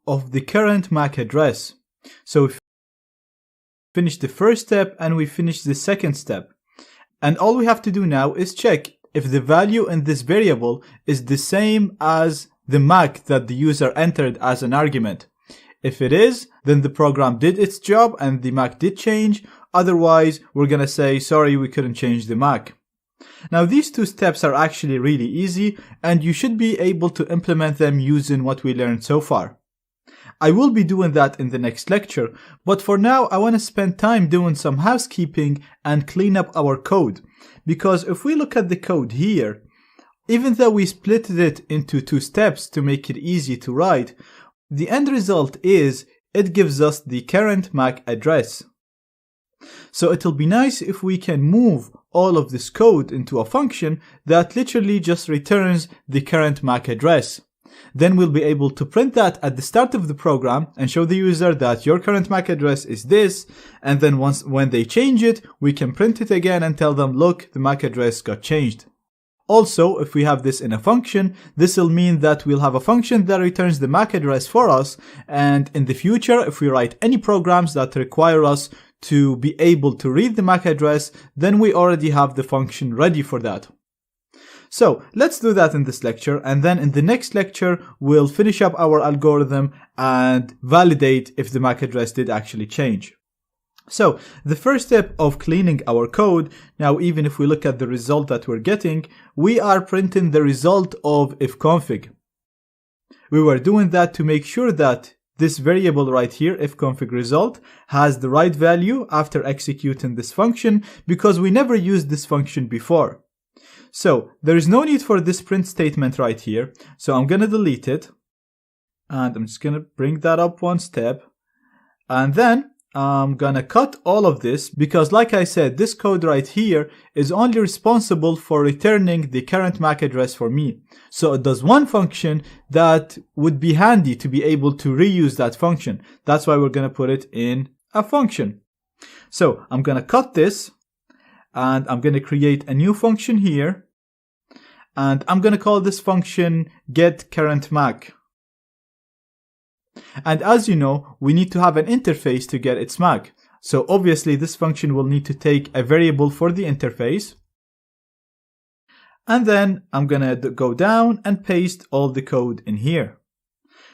of the current MAC address. So we finished the first step and we finished the second step. And all we have to do now is check if the value in this variable is the same as the MAC that the user entered as an argument. If it is, then the program did its job and the MAC did change. Otherwise, we're gonna say, sorry, we couldn't change the MAC. Now these two steps are actually really easy and you should be able to implement them using what we learned so far. I will be doing that in the next lecture, but for now I want to spend time doing some housekeeping and clean up our code. Because if we look at the code here, even though we split it into two steps to make it easy to write, the end result is it gives us the current MAC address. So it'll be nice if we can move all of this code into a function that literally just returns the current MAC address. Then we'll be able to print that at the start of the program and show the user that your current MAC address is this, and then when they change it, we can print it again and tell them, look, the MAC address got changed. Also, if we have this in a function, this will mean that we'll have a function that returns the MAC address for us, and in the future, if we write any programs that require us to be able to read the MAC address, then we already have the function ready for that. So let's do that in this lecture, and then in the next lecture we'll finish up our algorithm and validate if the MAC address did actually change. So the first step of cleaning our code, now even if we look at the result that we're getting, we are printing the result of ifconfig. We were doing that to make sure that this variable right here, ifconfig result, has the right value after executing this function, because we never used this function before. So there is no need for this print statement right here. So I'm going to delete it. And I'm just going to bring that up one step. And then I'm going to cut all of this because, like I said, this code right here is only responsible for returning the current MAC address for me. So it does one function that would be handy to be able to reuse that function. That's why we're going to put it in a function. So I'm going to cut this. And I'm going to create a new function here. And I'm going to call this function getCurrentMac. And as you know, we need to have an interface to get its MAC. So obviously this function will need to take a variable for the interface. And then I'm going to go down and paste all the code in here.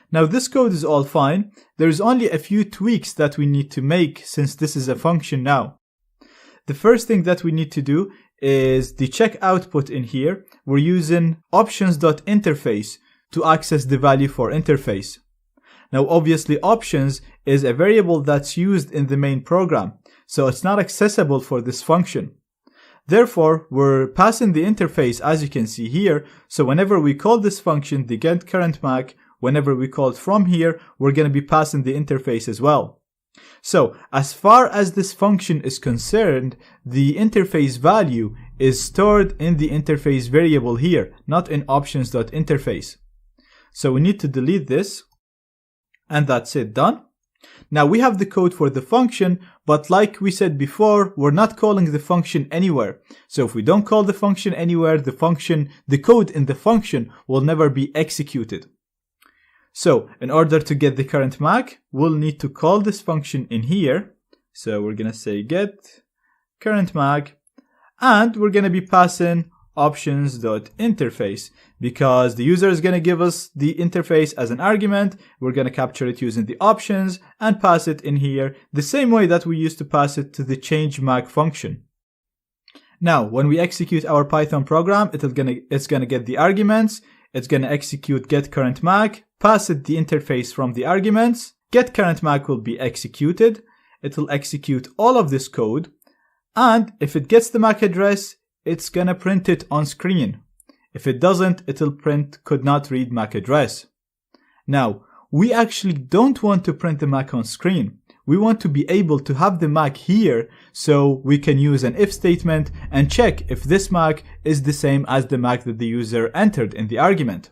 Now this code is all fine. There's only a few tweaks that we need to make since this is a function now. The first thing that we need to do is the check output in here. We're using options.interface to access the value for interface. Now obviously options is a variable that's used in the main program, so it's not accessible for this function. Therefore, we're passing the interface as you can see here, so whenever we call this function, the getCurrentMac, whenever we call it from here, we're going to be passing the interface as well. So as far as this function is concerned, the interface value is stored in the interface variable here, not in options.interface. So we need to delete this, and that's it, done. Now we have the code for the function, but like we said before, we're not calling the function anywhere. So if we don't call the function anywhere, the code in the function will never be executed. So in order to get the current MAC, we'll need to call this function in here. So we're going to say get current MAC, and we're going to be passing options.interface because the user is going to give us the interface as an argument. We're going to capture it using the options and pass it in here the same way that we used to pass it to the change MAC function. Now, when we execute our Python program, it's going to get the arguments. It's going to execute getCurrentMac, pass it the interface from the arguments. GetCurrentMac will be executed. It will execute all of this code. And if it gets the MAC address, it's going to print it on screen. If it doesn't, it'll print could not read MAC address. Now, we actually don't want to print the MAC on screen. We want to be able to have the MAC here so we can use an if statement and check if this MAC is the same as the MAC that the user entered in the argument.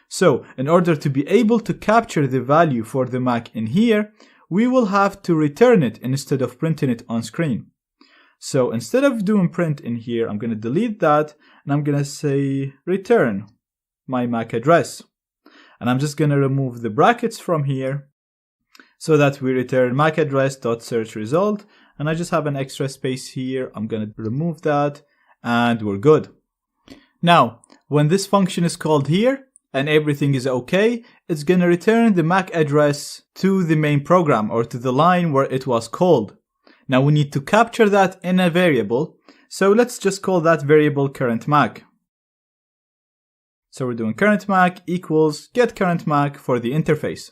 So in order to be able to capture the value for the MAC in here, we will have to return it instead of printing it on screen. So instead of doing print in here, I'm going to delete that and I'm going to say return my MAC address. And I'm just going to remove the brackets from here so that we return MAC address.search result. And I just have an extra space here. I'm going to remove that and we're good. Now, when this function is called here and everything is okay, it's going to return the MAC address to the main program or to the line where it was called. Now we need to capture that in a variable. So let's just call that variable current MAC. So we're doing current MAC equals get current MAC for the interface.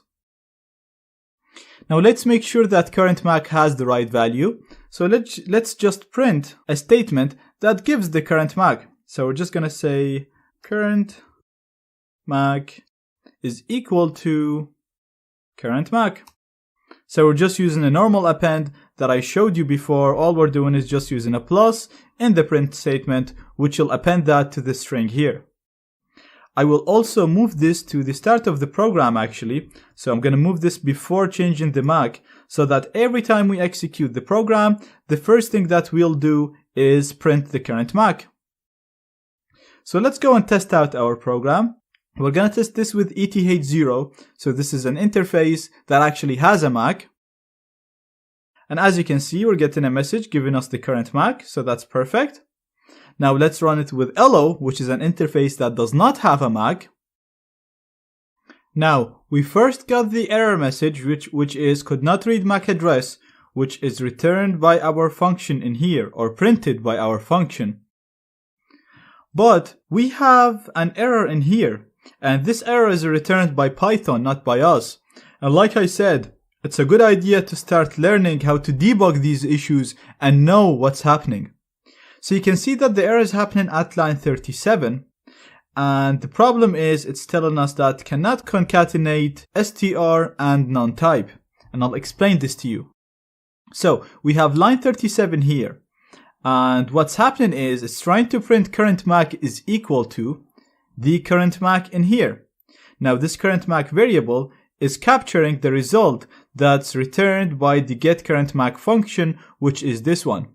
Now let's make sure that current MAC has the right value. So let's just print a statement that gives the current MAC. So we're just going to say current MAC is equal to current MAC. So we're just using a normal append that I showed you before. All we're doing is just using a plus in the print statement, which will append that to the string here. I will also move this to the start of the program actually. So I'm going to move this before changing the MAC so that every time we execute the program, the first thing that we'll do is print the current MAC. So let's go and test out our program. We're going to test this with ETH0. So this is an interface that actually has a MAC. And as you can see, we're getting a message giving us the current MAC. So that's perfect. Now let's run it with Hello, which is an interface that does not have a MAC. Now, we first got the error message, which is could not read MAC address, which is returned by our function in here, or printed by our function. But we have an error in here, and this error is returned by Python, not by us. And like I said, it's a good idea to start learning how to debug these issues and know what's happening. So you can see that the error is happening at line 37. And the problem is it's telling us that cannot concatenate str and non-type. And I'll explain this to you. So we have line 37 here. And what's happening is it's trying to print current MAC is equal to the current MAC in here. Now this current MAC variable is capturing the result that's returned by the getCurrentMac function, which is this one.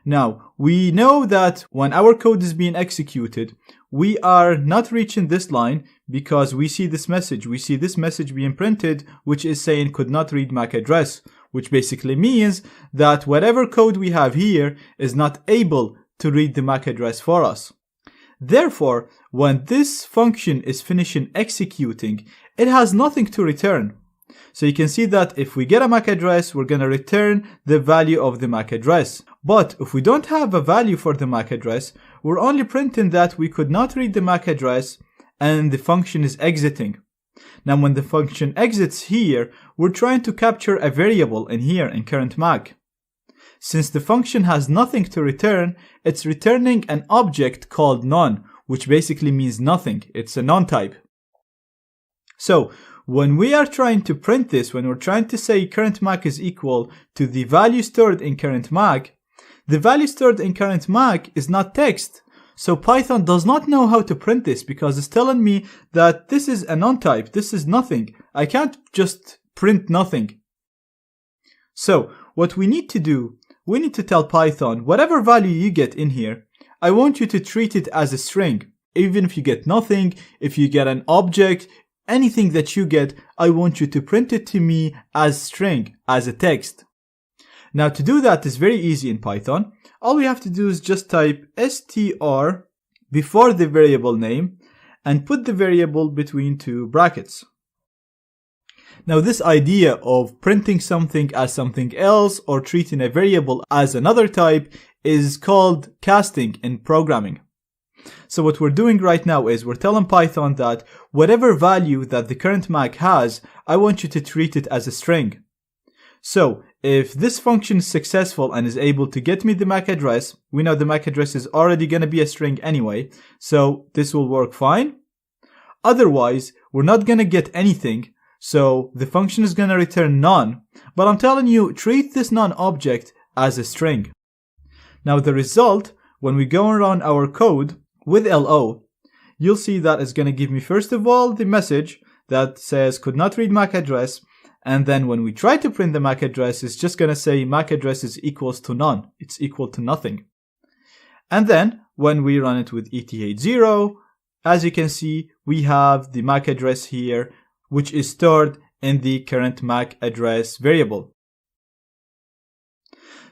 Now, we know that when our code is being executed, we are not reaching this line because we see this message. We see this message being printed, which is saying could not read MAC address, which basically means that whatever code we have here is not able to read the MAC address for us. Therefore, when this function is finishing executing, it has nothing to return. So you can see that if we get a MAC address, we're going to return the value of the MAC address. But if we don't have a value for the MAC address, we're only printing that we could not read the MAC address and the function is exiting. Now when the function exits here, we're trying to capture a variable in here in current MAC. Since the function has nothing to return, it's returning an object called none, which basically means nothing. It's a non-type. So when we are trying to print this, when we're trying to say current MAC is equal to the value stored in current MAC, the value stored in current MAC is not text. So Python does not know how to print this because it's telling me that this is a non-type, this is nothing. I can't just print nothing. So what we need to do, we need to tell Python, whatever value you get in here, I want you to treat it as a string. Even if you get nothing, if you get an object, anything that you get, I want you to print it to me as string, as a text. Now to do that is very easy in Python. All we have to do is just type str before the variable name and put the variable between two brackets. Now this idea of printing something as something else or treating a variable as another type is called casting in programming. So what we're doing right now is we're telling Python that whatever value that the current MAC has, I want you to treat it as a string. So if this function is successful and is able to get me the MAC address, we know the MAC address is already going to be a string anyway, so this will work fine. Otherwise, we're not going to get anything, so the function is going to return none, but I'm telling you, treat this none object as a string. Now the result, when we go and run our code with LO, you'll see that it's going to give me first of all the message that says could not read MAC address, and then when we try to print the MAC address, it's just going to say MAC address is equals to none. It's equal to nothing. And then when we run it with ETH0, as you can see, we have the MAC address here, which is stored in the current MAC address variable.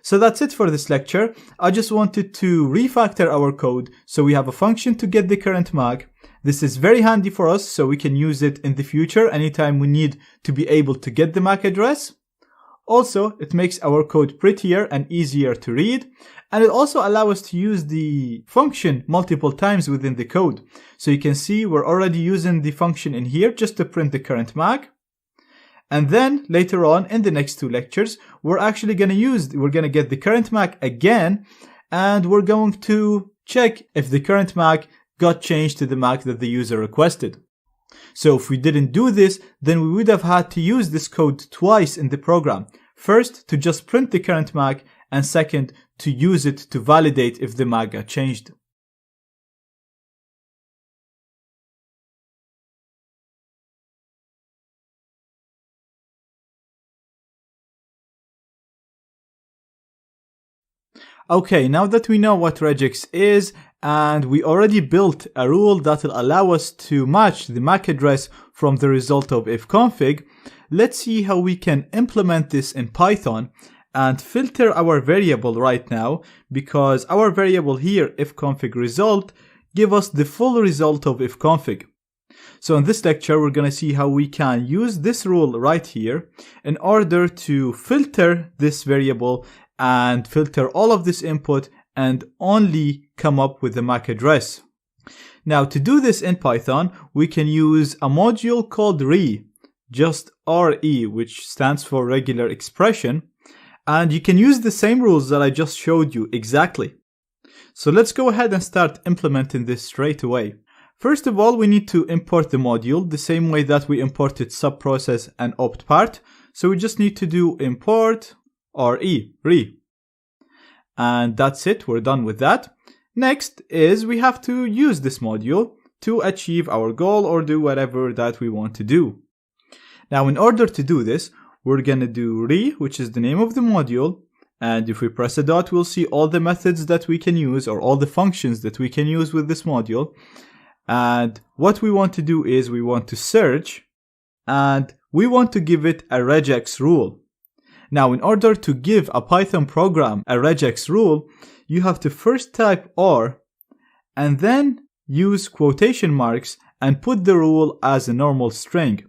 So that's it for this lecture. I just wanted to refactor our code so we have a function to get the current MAC. This is very handy for us, so we can use it in the future anytime we need to be able to get the MAC address. Also, it makes our code prettier and easier to read, and it also allows us to use the function multiple times within the code. So you can see we're already using the function in here just to print the current MAC. And then later on in the next two lectures, we're actually going to get the current MAC again, and we're going to check if the current MAC got changed to the MAC that the user requested. So if we didn't do this, then we would have had to use this code twice in the program. First, to just print the current MAC, and second, to use it to validate if the MAC got changed. Okay, now that we know what regex is, and we already built a rule that will allow us to match the MAC address from the result of ifconfig, let's see how we can implement this in Python and filter our variable right now, because our variable here, ifconfig result, give us the full result of ifconfig. So in this lecture, we're going to see how we can use this rule right here in order to filter this variable and filter all of this input and only come up with the MAC address. Now, to do this in Python, we can use a module called re, just RE, which stands for regular expression, and you can use the same rules that I just showed you exactly. So let's go ahead and start implementing this straight away. First of all, we need to import the module the same way that we imported subprocess and opt_part. So we just need to do import re, and that's it, we're done with that. Next is we have to use this module to achieve our goal or do whatever that we want to do. Now, in order to do this, we're gonna do re, which is the name of the module, and if we press a dot, we'll see all the methods that we can use or all the functions that we can use with this module. And what we want to do is we want to search, and we want to give it a regex rule. Now, in order to give a Python program a regex rule, you have to first type R and then use quotation marks and put the rule as a normal string.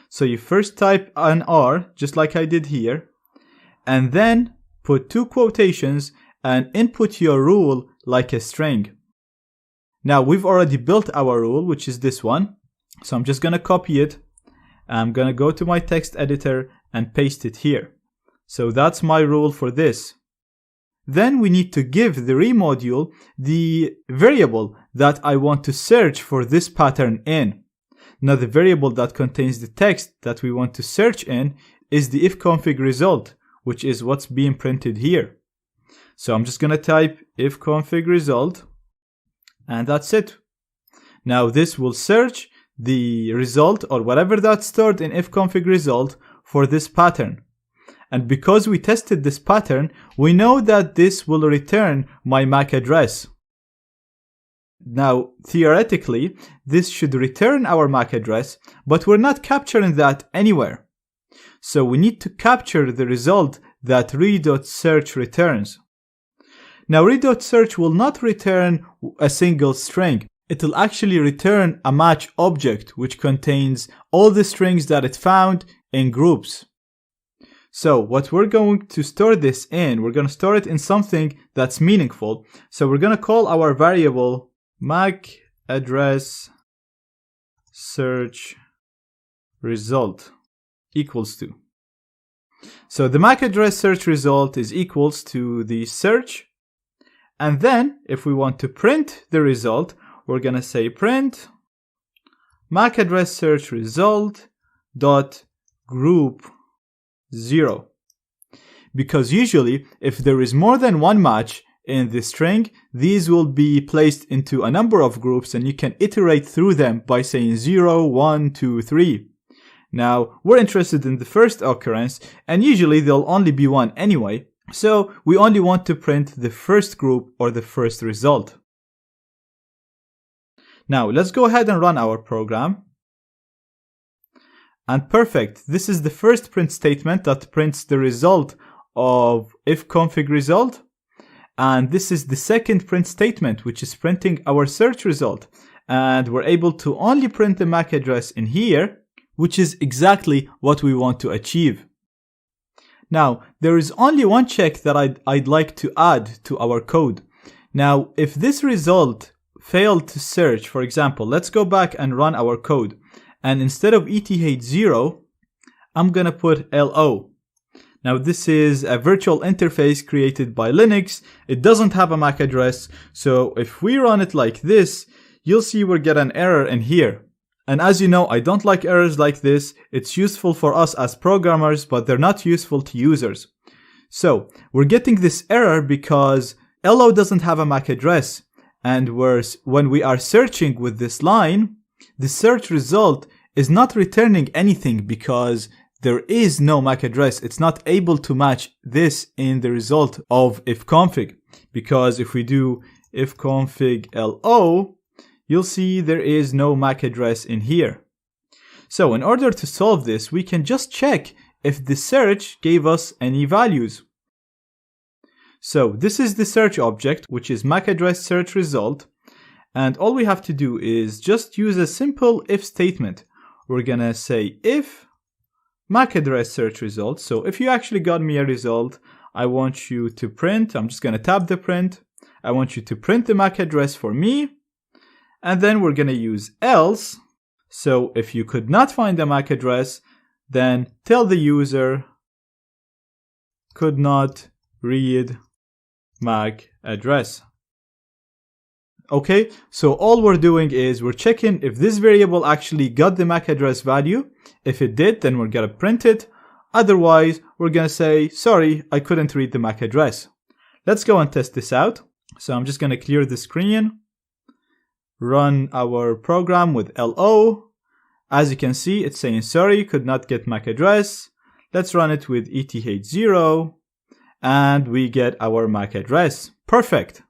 So you first type an R, just like I did here, and then put two quotations and input your rule like a string. Now, we've already built our rule, which is this one. So I'm just going to copy it. I'm going to go to my text editor and paste it here. So that's my rule for this. Then we need to give the re module the variable that I want to search for this pattern in. Now, the variable that contains the text that we want to search in is the ifconfig result, which is what's being printed here. So I'm just going to type ifconfig result, and that's it. Now this will search the result or whatever that's stored in ifconfig result for this pattern. And because we tested this pattern, we know that this will return my MAC address. Now, theoretically, this should return our MAC address, but we're not capturing that anywhere. So we need to capture the result that re.search returns. Now, re.search will not return a single string. It will actually return a match object, which contains all the strings that it found in groups. So what we're going to store this in, we're going to store it in something that's meaningful. So we're going to call our variable MAC address search result equals to. So the MAC address search result is equals to the search. And then if we want to print the result, we're going to say print MAC address search result dot group 0. Because usually if there is more than one match in the string, these will be placed into a number of groups and you can iterate through them by saying 0, 1, 2, 3. Now, we're interested in the first occurrence, and usually there'll only be one anyway, so we only want to print the first group or the first result. Now let's go ahead and run our program. And perfect, this is the first print statement that prints the result of ifconfig result. And this is the second print statement, which is printing our search result. And we're able to only print the MAC address in here, which is exactly what we want to achieve. Now, there is only one check that I'd like to add to our code. Now, if this result failed to search, for example, let's go back and run our code. And instead of ETH0, I'm gonna put LO. Now this is a virtual interface created by Linux. It doesn't have a MAC address. So if we run it like this, you'll see we'll get an error in here. And as you know, I don't like errors like this. It's useful for us as programmers, but they're not useful to users. So we're getting this error because LO doesn't have a MAC address. And when we are searching with this line, the search result is not returning anything because there is no MAC address. It's not able to match this in the result of ifconfig. Because if we do ifconfig LO, you'll see there is no MAC address in here. So in order to solve this, we can just check if the search gave us any values. So this is the search object, which is MAC address search result. And all we have to do is just use a simple if statement. We're gonna say if MAC address search result. So if you actually got me a result, I want you to print, I'm just gonna tab the print. I want you to print the MAC address for me. And then we're gonna use else. So if you could not find the MAC address, then tell the user could not read MAC address. Okay, so all we're doing is we're checking if this variable actually got the MAC address value. If it did, then we're gonna print it. Otherwise, we're gonna say, sorry, I couldn't read the MAC address. Let's go and test this out. So I'm just gonna clear the screen, run our program with LO. As you can see, it's saying, sorry, could not get MAC address. Let's run it with ETH0, and we get our MAC address. Perfect.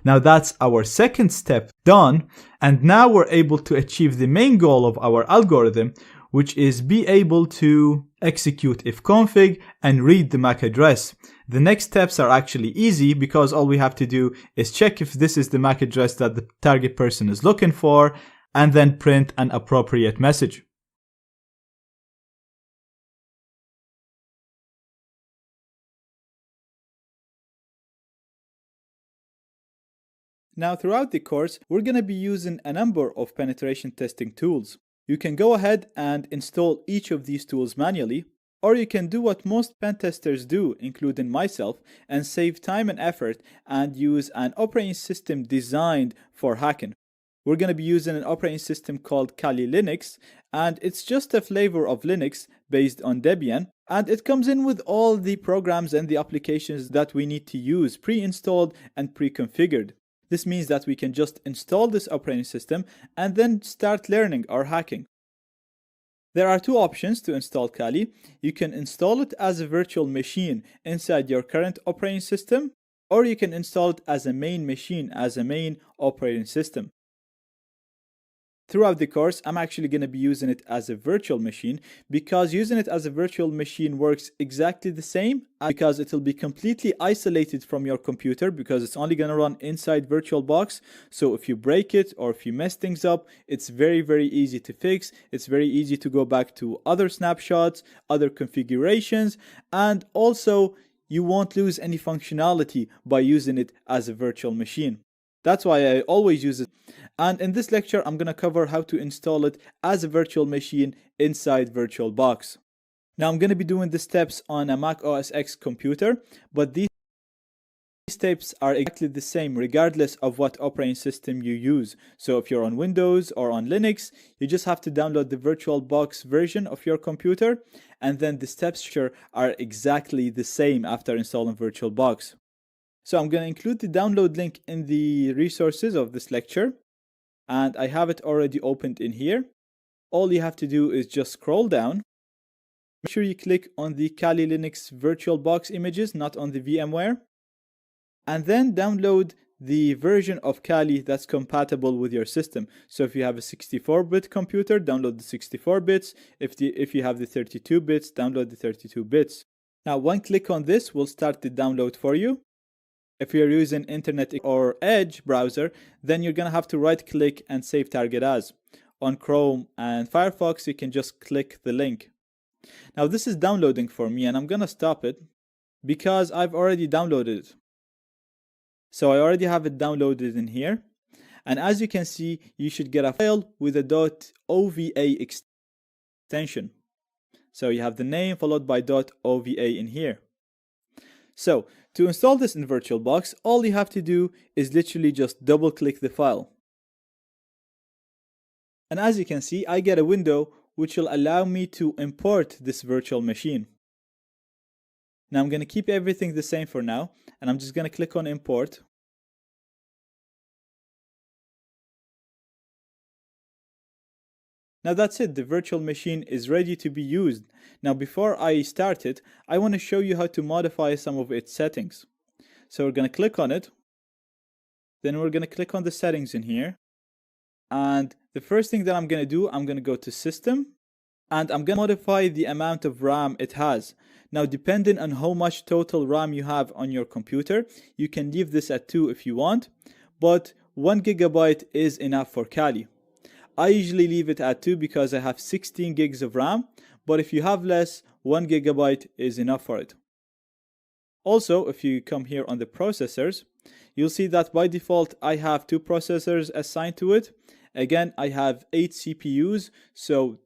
Now that's our second step done, and now we're able to achieve the main goal of our algorithm, which is be able to execute ifconfig and read the MAC address. The next steps are actually easy because all we have to do is check if this is the MAC address that the target person is looking for, and then print an appropriate message. Now throughout the course, we're going to be using a number of penetration testing tools. You can go ahead and install each of these tools manually, or you can do what most pen testers do, including myself, and save time and effort and use an operating system designed for hacking. We're going to be using an operating system called Kali Linux, and it's just a flavor of Linux based on Debian, and it comes in with all the programs and the applications that we need to use pre-installed and pre-configured. This means that we can just install this operating system and then start learning or hacking. There are two options to install Kali. You can install it as a virtual machine inside your current operating system, or you can install it as a main machine, as a main operating system. Throughout the course, I'm actually going to be using it as a virtual machine because using it as a virtual machine works exactly the same, because it will be completely isolated from your computer because it's only going to run inside VirtualBox. So if you break it or if you mess things up, it's very, very easy to fix. It's very easy to go back to other snapshots, other configurations, and also you won't lose any functionality by using it as a virtual machine. That's why I always use it. And in this lecture, I'm going to cover how to install it as a virtual machine inside VirtualBox. Now, I'm going to be doing the steps on a Mac OS X computer, but these steps are exactly the same regardless of what operating system you use. So if you're on Windows or on Linux, you just have to download the VirtualBox version of your computer, and then the steps are exactly the same after installing VirtualBox. So I'm going to include the download link in the resources of this lecture, and I have it already opened in here. All you have to do is just scroll down. Make sure you click on the Kali Linux VirtualBox images, not on the VMware, and then download the version of Kali that's compatible with your system. So if you have a 64-bit computer, download the 64 bits. If you have the 32 bits, download the 32 bits. Now, one click on this will start the download for you. If you're using Internet or Edge browser, then you're gonna have to right-click and save target as. On Chrome and Firefox, you can just click the link. Now this is downloading for me, and I'm gonna stop it because I've already downloaded it. So I already have it downloaded in here. And as you can see, you should get a file with a .ova extension. So you have the name followed by .ova in here. So to install this in VirtualBox, all you have to do is literally just double click the file. And as you can see, I get a window which will allow me to import this virtual machine. Now I'm going to keep everything the same for now, and I'm just going to click on import. Now that's it, the virtual machine is ready to be used. Now before I start it, I want to show you how to modify some of its settings. So we're going to click on it, then we're going to click on the settings in here, and the first thing that I'm going to do, I'm going to go to System, and I'm going to modify the amount of RAM it has. Now depending on how much total RAM you have on your computer, you can leave this at 2 if you want, but 1 GB is enough for Kali. I usually leave it at 2 because I have 16 gigs of RAM, but if you have less, 1 GB is enough for it. Also, if you come here on the processors, you'll see that by default I have 2 processors assigned to it. Again, I have 8 CPUs, so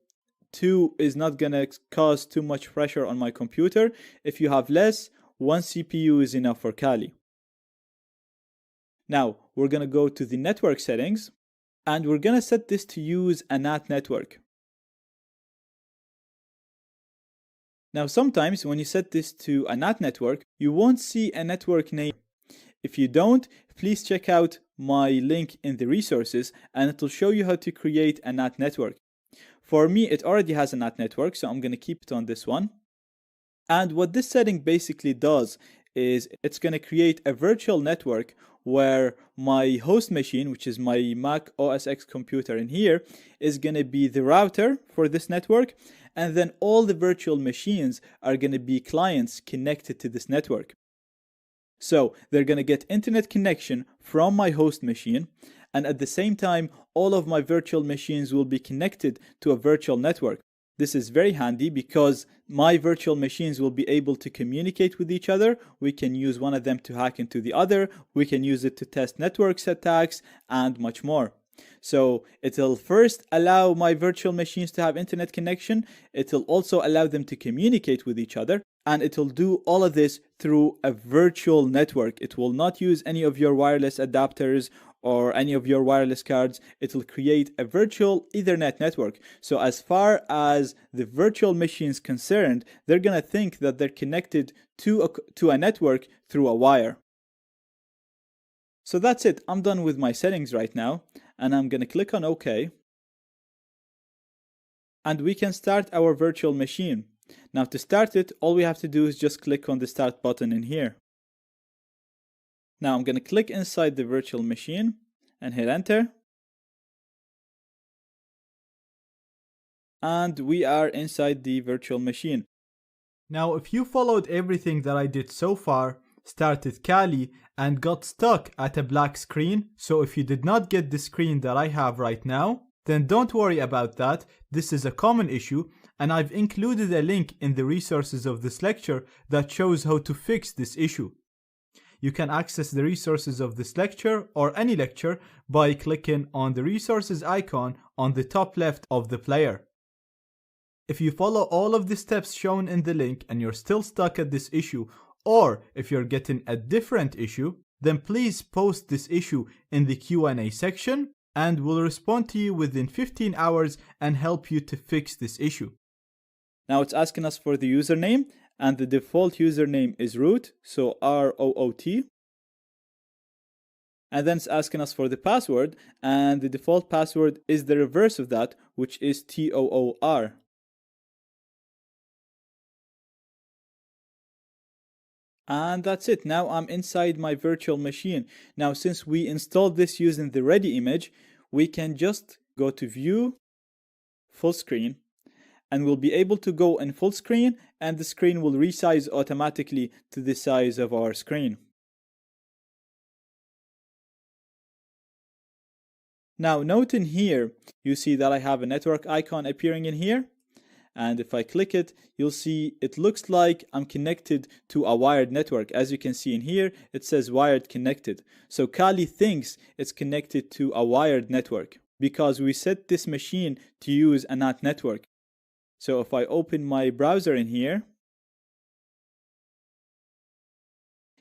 2 is not gonna cause too much pressure on my computer. If you have less, 1 CPU is enough for Kali. Now, we're gonna go to the network settings, and we're gonna set this to use a NAT network. Now, sometimes when you set this to a NAT network, you won't see a network name. If you don't, please check out my link in the resources, and it will show you how to create a NAT network. For me, it already has a NAT network, so I'm going to keep it on this one. And what this setting basically does is it's going to create a virtual network where my host machine, which is my Mac OS X computer in here, is going to be the router for this network. And then all the virtual machines are going to be clients connected to this network. So they're going to get internet connection from my host machine, and at the same time, all of my virtual machines will be connected to a virtual network. This is very handy because my virtual machines will be able to communicate with each other. We can use one of them to hack into the other. We can use it to test network attacks and much more. So it'll first allow my virtual machines to have internet connection. It'll also allow them to communicate with each other. And it'll do all of this through a virtual network. It will not use any of your wireless adapters or any of your wireless cards. It'll create a virtual Ethernet network. So as far as the virtual machine is concerned, they're going to think that they're connected to a network through a wire. So that's it. I'm done with my settings right now, and I'm going to click on OK. And we can start our virtual machine. Now to start it, all we have to do is just click on the start button in here. Now I'm going to click inside the virtual machine and hit enter. And we are inside the virtual machine. Now if you followed everything that I did so far, started Kali and got stuck at a black screen, so if you did not get the screen that I have right now, then don't worry about that. This is a common issue, and I've included a link in the resources of this lecture that shows how to fix this issue. You can access the resources of this lecture or any lecture by clicking on the resources icon on the top left of the player. If you follow all of the steps shown in the link and you're still stuck at this issue, or if you're getting a different issue, then please post this issue in the Q&A section, and we'll respond to you within 15 hours and help you to fix this issue. Now it's asking us for the username, and the default username is root, so ROOT. And then it's asking us for the password, and the default password is the reverse of that, which is TOOR. And that's it. Now I'm inside my virtual machine. Now, since we installed this using the ready image, we can just go to view, full screen, and we'll be able to go in full screen, and the screen will resize automatically to the size of our screen. Now note in here, you see that I have a network icon appearing in here. And if I click it, you'll see it looks like I'm connected to a wired network. As you can see in here, it says wired connected. So Kali thinks it's connected to a wired network because we set this machine to use a NAT network. So if I open my browser in here,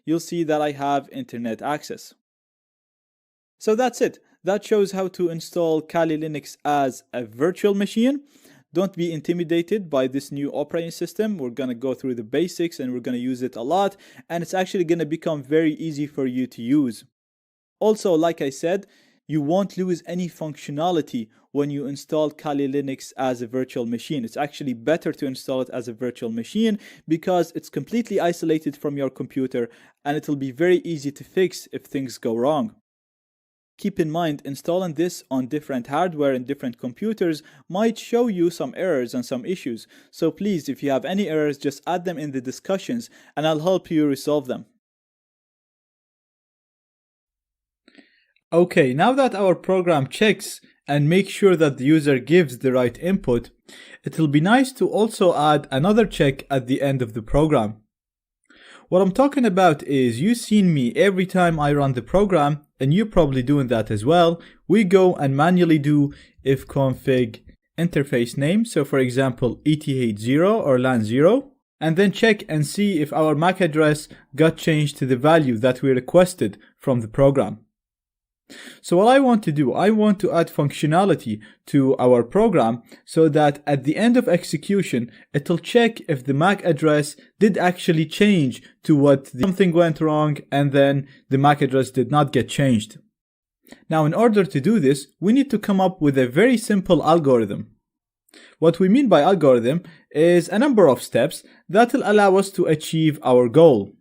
you'll see that I have internet access. So that's it. That shows how to install Kali Linux as a virtual machine. Don't be intimidated by this new operating system. We're going to go through the basics and we're going to use it a lot. And it's actually going to become very easy for you to use. Also, like I said, you won't lose any functionality when you install Kali Linux as a virtual machine. It's actually better to install it as a virtual machine because it's completely isolated from your computer and it'll be very easy to fix if things go wrong. Keep in mind, installing this on different hardware and different computers might show you some errors and some issues. So please, if you have any errors, just add them in the discussions and I'll help you resolve them. Okay, now that our program checks and makes sure that the user gives the right input, it'll be nice to also add another check at the end of the program. What I'm talking about is, you've seen me every time I run the program, and you're probably doing that as well. We go and manually do ifconfig interface name, so for example ETH0 or LAN0, and then check and see if our MAC address got changed to the value that we requested from the program. So what I want to do, I want to add functionality to our program so that at the end of execution, it'll check if the MAC address did actually change to what something went wrong and then the MAC address did not get changed. Now, in order to do this, we need to come up with a very simple algorithm. What we mean by algorithm is a number of steps that will allow us to achieve our goal.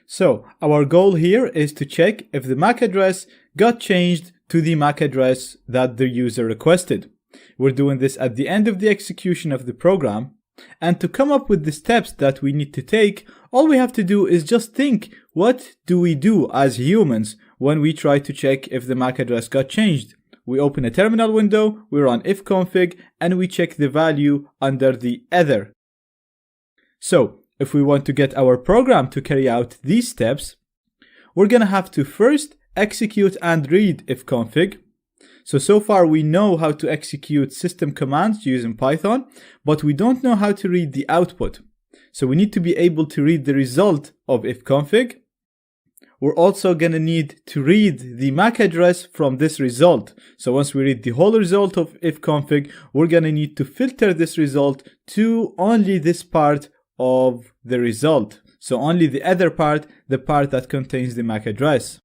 So our goal here is to check if the MAC address got changed to the MAC address that the user requested. We're doing this at the end of the execution of the program. And to come up with the steps that we need to take, all we have to do is just think, what do we do as humans when we try to check if the MAC address got changed? We open a terminal window, we run ifconfig, and we check the value under the other. So if we want to get our program to carry out these steps, we're going to have to first execute and read ifconfig. So far we know how to execute system commands using Python, but we don't know how to read the output. So we need to be able to read the result of ifconfig. We're also going to need to read the MAC address from this result. So once we read the whole result of ifconfig, we're going to need to filter this result to only this part of the result. So only the other part, the part that contains the MAC address.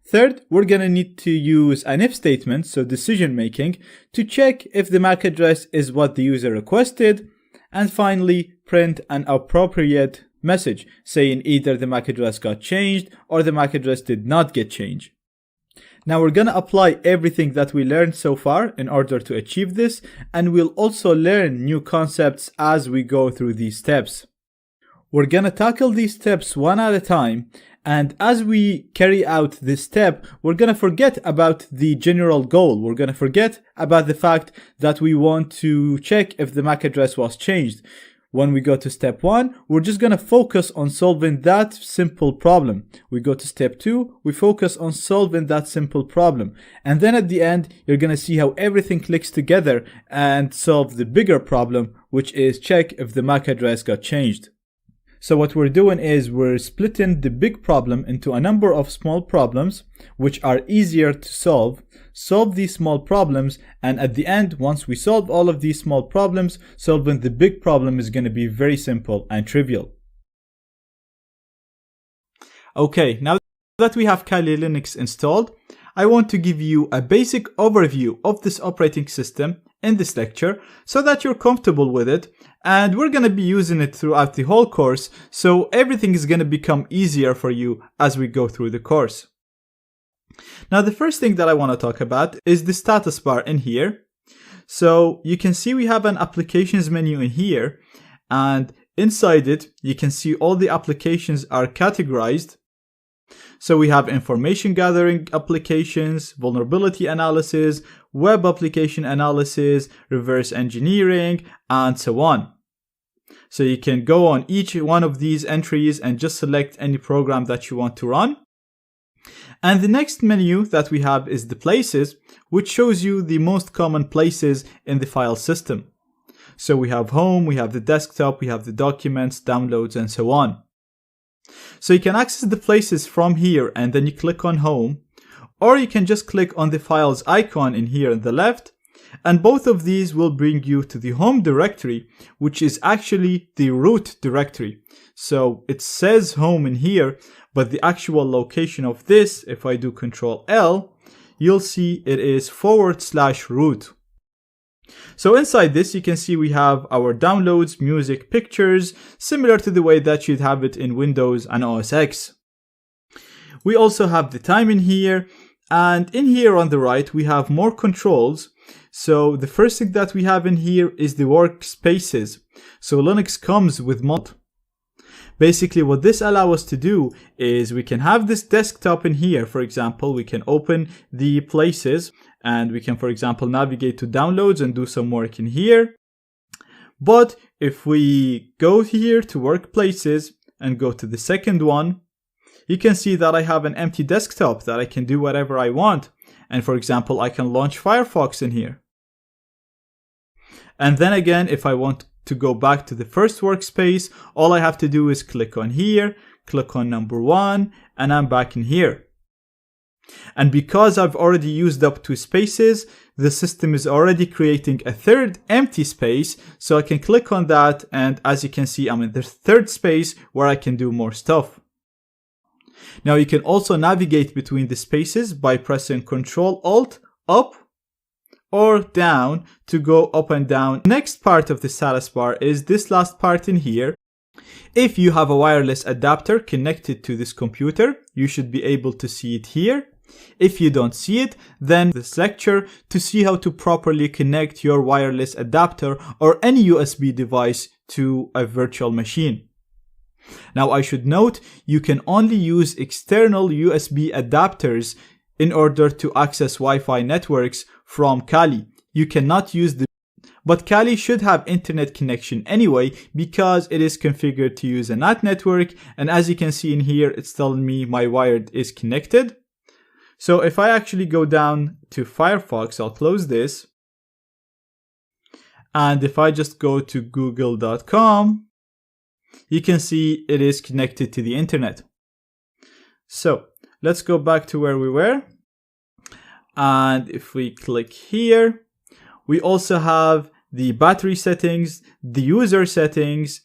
Third, we're going to need to use an if statement, so decision making, to check if the MAC address is what the user requested. And finally, print an appropriate message saying either the MAC address got changed or the MAC address did not get changed. Now we're going to apply everything that we learned so far in order to achieve this, and we'll also learn new concepts as we go through these steps. We're going to tackle these steps one at a time, and as we carry out this step, we're going to forget about the general goal. We're going to forget about the fact that we want to check if the MAC address was changed. When we go to step 1, we're just going to focus on solving that simple problem. We go to step 2, we focus on solving that simple problem. And then at the end, you're going to see how everything clicks together and solve the bigger problem, which is check if the MAC address got changed. So what we're doing is we're splitting the big problem into a number of small problems, which are easier to solve these small problems, and at the end, once we solve all of these small problems, solving the big problem is going to be very simple and trivial. Okay, now that we have Kali Linux installed, I want to give you a basic overview of this operating system in this lecture so that you're comfortable with it, and we're going to be using it throughout the whole course, so everything is going to become easier for you as we go through the course. Now, the first thing that I want to talk about is the status bar in here. So you can see we have an applications menu in here, and inside it, you can see all the applications are categorized. So we have information gathering applications, vulnerability analysis, web application analysis, reverse engineering, and so on. So you can go on each one of these entries and just select any program that you want to run. And the next menu that we have is the places, which shows you the most common places in the file system. So we have home, we have the desktop, we have the documents, downloads, and so on. So you can access the places from here and then you click on home, or you can just click on the files icon in here on the left, and both of these will bring you to the home directory, which is actually the root directory. So it says home in here, but the actual location of this, if I do Control L, you'll see it is /root. So inside this, you can see we have our downloads, music, pictures, similar to the way that you'd have it in Windows and OS X. We also have the time in here, and in here on the right, we have more controls. So the first thing that we have in here is the workspaces. So Linux comes with multiple. Basically, what this allows us to do is we can have this desktop in here. For example, we can open the places and we can, for example, navigate to downloads and do some work in here. But if we go here to workplaces and go to the second one, you can see that I have an empty desktop that I can do whatever I want. And for example, I can launch Firefox in here. And then again, if I want to go back to the first workspace, all I have to do is click on here, click on number 1, and I'm back in here. And because I've already used up 2 spaces, the system is already creating a third empty space, so I can click on that, and as you can see, I'm in the third space where I can do more stuff. Now you can also navigate between the spaces by pressing Ctrl Alt up or down to go up and down. Next part of the status bar is this last part in here. If you have a wireless adapter connected to this computer, you should be able to see it here. If you don't see it, then this lecture to see how to properly connect your wireless adapter or any USB device to a virtual machine. Now I should note, you can only use external USB adapters in order to access Wi-Fi networks from Kali. You cannot use but Kali should have internet connection anyway because it is configured to use a NAT network, and as you can see in here, it's telling me my wired is connected. So if I actually go down to Firefox, I'll close this. And if I just go to google.com, you can see it is connected to the internet. So let's go back to where we were. And if we click here, we also have the battery settings, the user settings.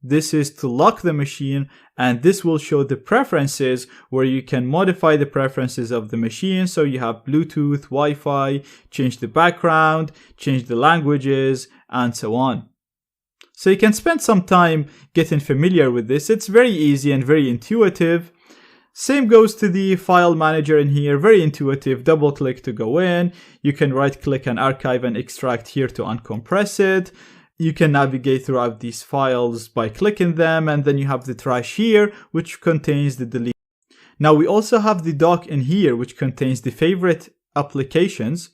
This is to lock the machine, and this will show the preferences where you can modify the preferences of the machine. So you have Bluetooth, Wi-Fi, change the background, change the languages, and so on. So you can spend some time getting familiar with this. It's very easy and very intuitive. Same goes to the file manager in here, very intuitive. Double click to go in. You can right click and archive and extract here to uncompress it. You can navigate throughout these files by clicking them, and then you have the trash here, which contains the delete. Now we also have the dock in here, which contains the favorite applications.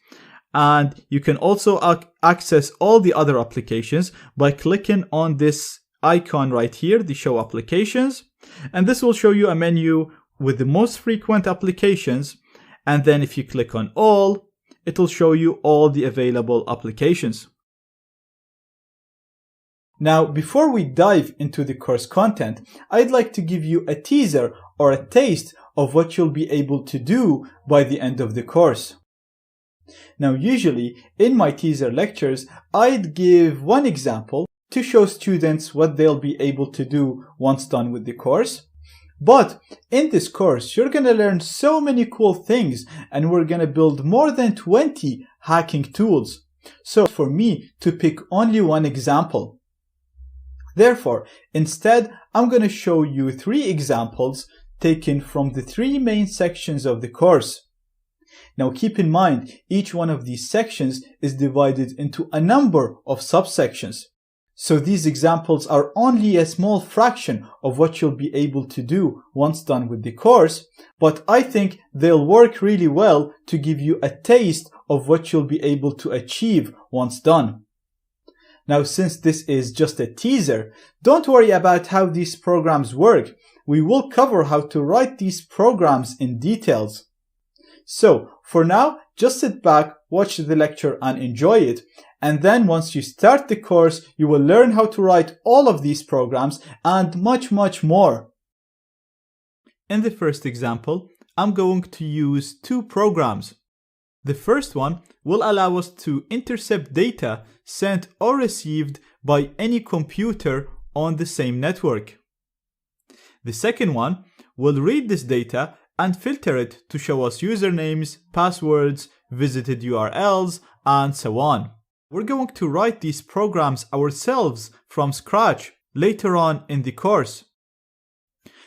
And you can also access all the other applications by clicking on this icon right here, the show applications. And this will show you a menu with the most frequent applications. And then if you click on all, it will show you all the available applications. Now, before we dive into the course content, I'd like to give you a teaser or a taste of what you'll be able to do by the end of the course. Now, usually in my teaser lectures, I'd give one example to show students what they'll be able to do once done with the course. But in this course, you're going to learn so many cool things, and we're going to build more than 20 hacking tools. So for me to pick only one example. Therefore, instead, I'm going to show you 3 examples taken from the 3 main sections of the course. Now keep in mind, each one of these sections is divided into a number of subsections. So these examples are only a small fraction of what you'll be able to do once done with the course, but I think they'll work really well to give you a taste of what you'll be able to achieve once done. Now, since this is just a teaser, don't worry about how these programs work. We will cover how to write these programs in details. So, for now, just sit back, watch the lecture and enjoy it. And then once you start the course, you will learn how to write all of these programs and much more. In the first example, I'm going to use 2 programs. The first one will allow us to intercept data sent or received by any computer on the same network. The second one will read this data and filter it to show us usernames, passwords, visited URLs, and so on. We're going to write these programs ourselves from scratch later on in the course.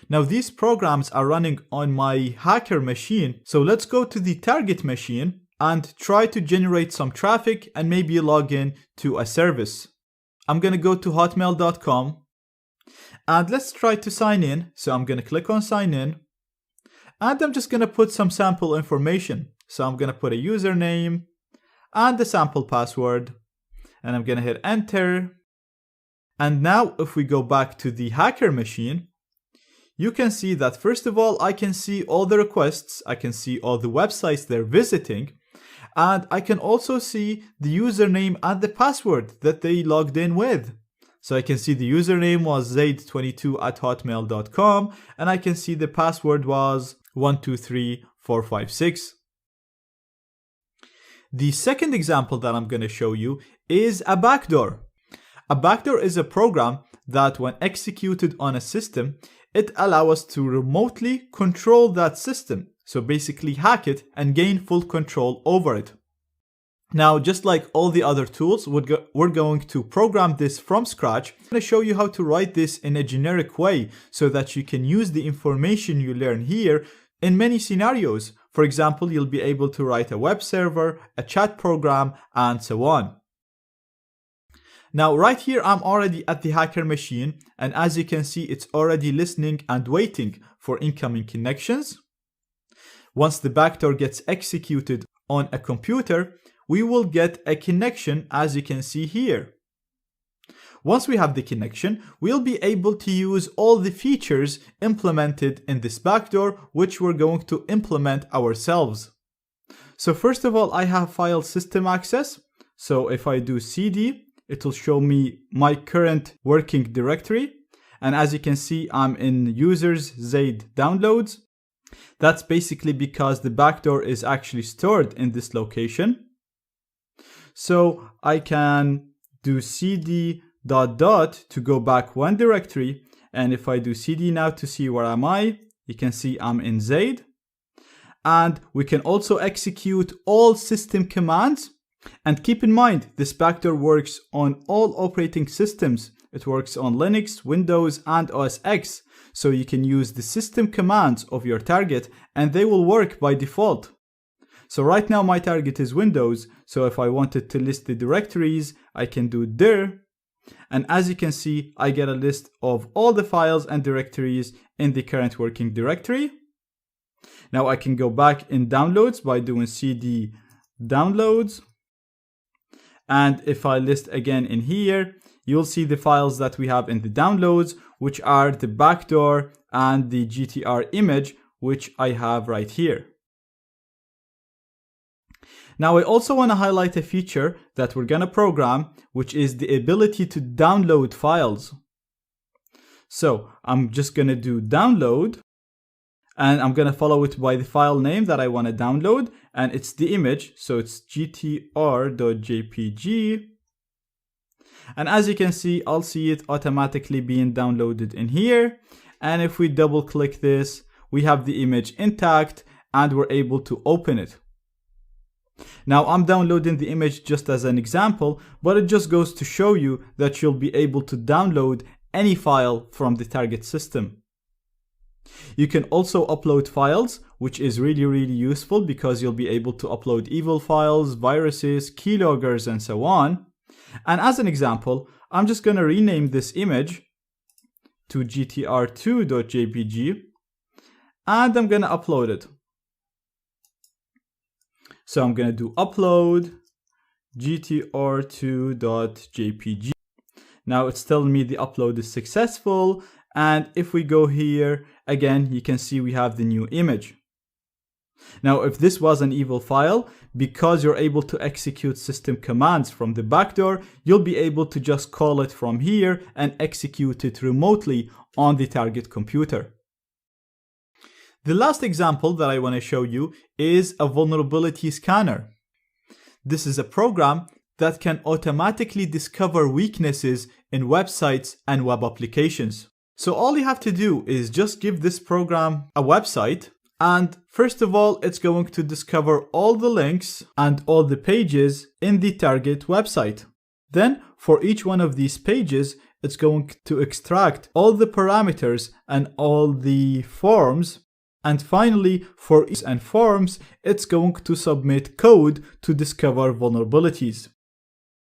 Now these programs are running on my hacker machine, so let's go to the target machine and try to generate some traffic and maybe log in to a service. I'm going to go to hotmail.com and let's try to sign in. So I'm going to click on sign in and I'm just going to put some sample information. So I'm going to put a username and the sample password and I'm going to hit enter. And now if we go back to the hacker machine, you can see that first of all, I can see all the requests, I can see all the websites they're visiting, and I can also see the username and the password that they logged in with. So I can see the username was zaid22@hotmail.com and I can see the password was 123456. The second example that I'm going to show you is a backdoor. A backdoor is a program that when executed on a system, it allows us to remotely control that system. So basically hack it and gain full control over it. Now, just like all the other tools, we're going to program this from scratch. I'm going to show you how to write this in a generic way so that you can use the information you learn here in many scenarios. For example, you'll be able to write a web server, a chat program, and so on. Now, right here, I'm already at the hacker machine, and as you can see, it's already listening and waiting for incoming connections. Once the backdoor gets executed on a computer, we will get a connection, as you can see here. Once we have the connection, we'll be able to use all the features implemented in this backdoor, which we're going to implement ourselves. So first of all, I have file system access. So if I do cd, it will show me my current working directory. And as you can see, I'm in users Zaid downloads. That's basically because the backdoor is actually stored in this location. So I can do cd ... to go back one directory. And if I do cd now to see where am I, you can see I'm in Zaid. And we can also execute all system commands. And keep in mind, this backdoor works on all operating systems. It works on Linux, Windows, and OS X. So you can use the system commands of your target and they will work by default. So right now my target is Windows. So if I wanted to list the directories, I can do dir. And as you can see, I get a list of all the files and directories in the current working directory. Now I can go back in downloads by doing cd downloads. And if I list again in here, you'll see the files that we have in the downloads, which are the backdoor and the GTR image, which I have right here. Now I also want to highlight a feature that we're going to program, which is the ability to download files. So I'm just going to do download, and I'm going to follow it by the file name that I want to download, and it's the image, so it's gtr.jpg. And as you can see, I'll see it automatically being downloaded in here. And if we double click this, we have the image intact and we're able to open it. Now I'm downloading the image just as an example, but it just goes to show you that you'll be able to download any file from the target system. You can also upload files, which is really useful because you'll be able to upload evil files, viruses, keyloggers, and so on. And as an example, I'm just going to rename this image to gtr2.jpg and I'm going to upload it. So I'm going to do upload gtr2.jpg. Now it's telling me the upload is successful. And if we go here, again, you can see we have the new image. Now, if this was an evil file, because you're able to execute system commands from the backdoor, you'll be able to just call it from here and execute it remotely on the target computer. The last example that I want to show you is a vulnerability scanner. This is a program that can automatically discover weaknesses in websites and web applications. So all you have to do is just give this program a website, and first of all, it's going to discover all the links and all the pages in the target website. Then for each one of these pages, it's going to extract all the parameters and all the forms. And finally, for each and forms, it's going to submit code to discover vulnerabilities.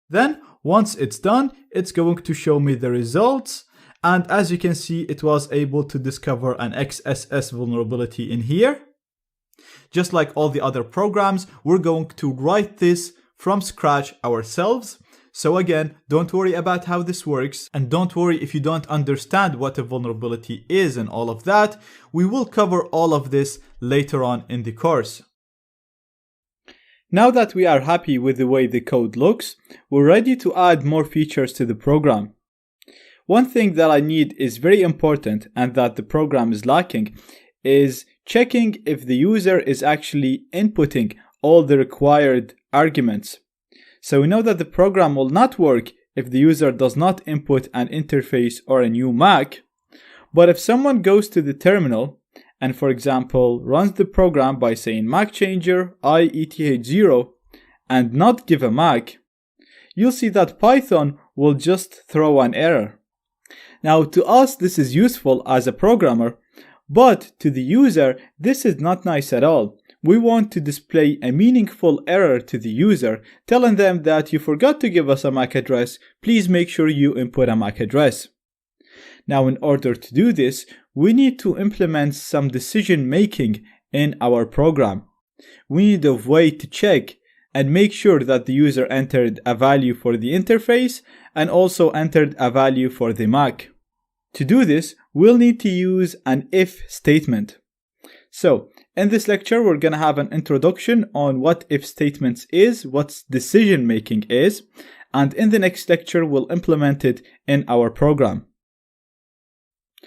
Then, once it's done, it's going to show me the results. And as you can see, it was able to discover an XSS vulnerability in here. Just like all the other programs, we're going to write this from scratch ourselves. So again, don't worry about how this works, and don't worry if you don't understand what a vulnerability is and all of that. We will cover all of this later on in the course. Now that we are happy with the way the code looks, we're ready to add more features to the program. One thing that I need is very important and that the program is lacking is checking if the user is actually inputting all the required arguments. So we know that the program will not work if the user does not input an interface or a new MAC. But if someone goes to the terminal and, for example, runs the program by saying MacChanger iETH0 and not give a MAC, you'll see that Python will just throw an error. Now, to us, this is useful as a programmer, but to the user, this is not nice at all. We want to display a meaningful error to the user, telling them that you forgot to give us a MAC address, please make sure you input a MAC address. Now, in order to do this, we need to implement some decision making in our program. We need a way to check and make sure that the user entered a value for the interface and also entered a value for the MAC. To do this, we'll need to use an if statement. So, in this lecture, we're going to have an introduction on what if statements is, what decision making is, and in the next lecture, we'll implement it in our program.